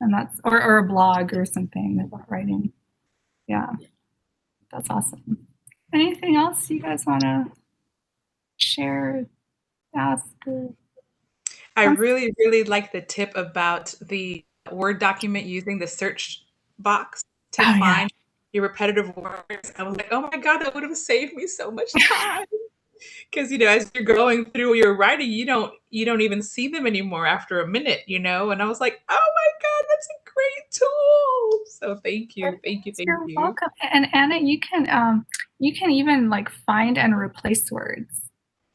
And that's, or a blog or something about writing. Yeah. That's awesome. Anything else you guys want to share, ask? I really, really like the tip about the Word document using the search box to find your repetitive words. I was like, oh my God, that would have saved me so much time. Because, as you're going through your writing, you don't even see them anymore after a minute, And I was like, oh my God, that's a great tool. So thank you. You're welcome. And Anna, you can even like find and replace words.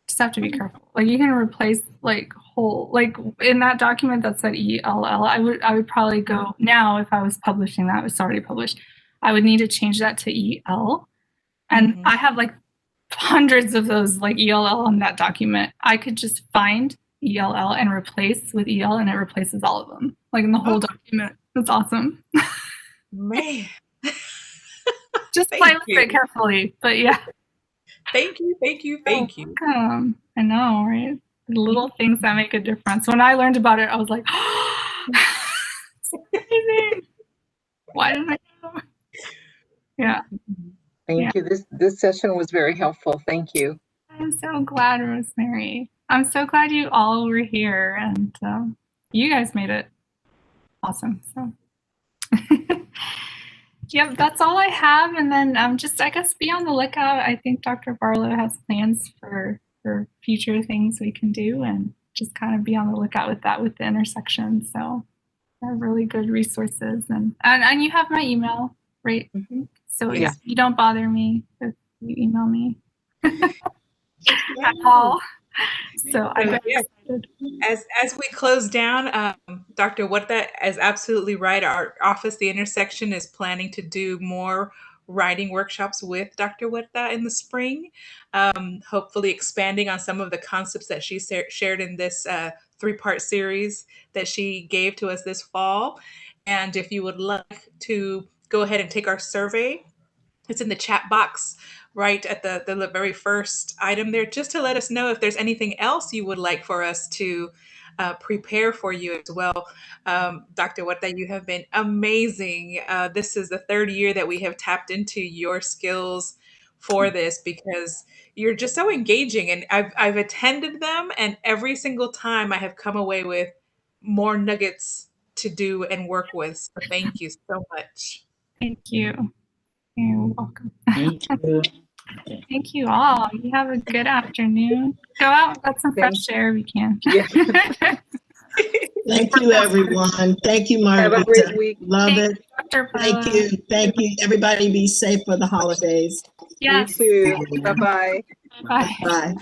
Just have to be careful. Like you can replace like whole, like in that document that said ELL, I would probably go now if I was publishing that, it was already published. I would need to change that to EL. And I have like hundreds of those like ELL on that document. I could just find ELL and replace with EL and it replaces all of them. Like in the whole document. That's awesome. Man. Just play with it carefully. But yeah. Thank you. Welcome. I know, right? The little things that make a difference. When I learned about it, I was like, it's amazing. Why didn't I know? Yeah. Thank you. This session was very helpful. Thank you. I'm so glad, Rosemary. I'm so glad you all were here and you guys made it awesome. So yep, that's all I have. And then just, I guess, be on the lookout. I think Dr. Barlow has plans for future things we can do and just kind of be on the lookout with that with the intersection. So they're really good resources. And you have my email, right? Mm-hmm. So if you don't bother me, if you email me at all. So I'm excited. As we close down, Dr. Huerta is absolutely right. Our office, The Intersection, is planning to do more writing workshops with Dr. Huerta in the spring, hopefully expanding on some of the concepts that she shared in this 3-part series that she gave to us this fall. And if you would like to go ahead and take our survey, it's in the chat box right at the very first item there, just to let us know if there's anything else you would like for us to prepare for you as well. Dr. Huerta, you have been amazing. This is the 3rd year that we have tapped into your skills for this because you're just so engaging. And I've attended them, and every single time I have come away with more nuggets to do and work with. So thank you so much. Thank you. You're welcome. Thank you. Okay. Thank you all. You have a good afternoon. Go out and get some fresh air if you can. Yeah. Thank you, everyone. Thank you, Margaret. Have a great week. Love it. Dr. Thank you. Thank you. Everybody be safe for the holidays. Yes. You too. Bye-bye. Bye. Bye.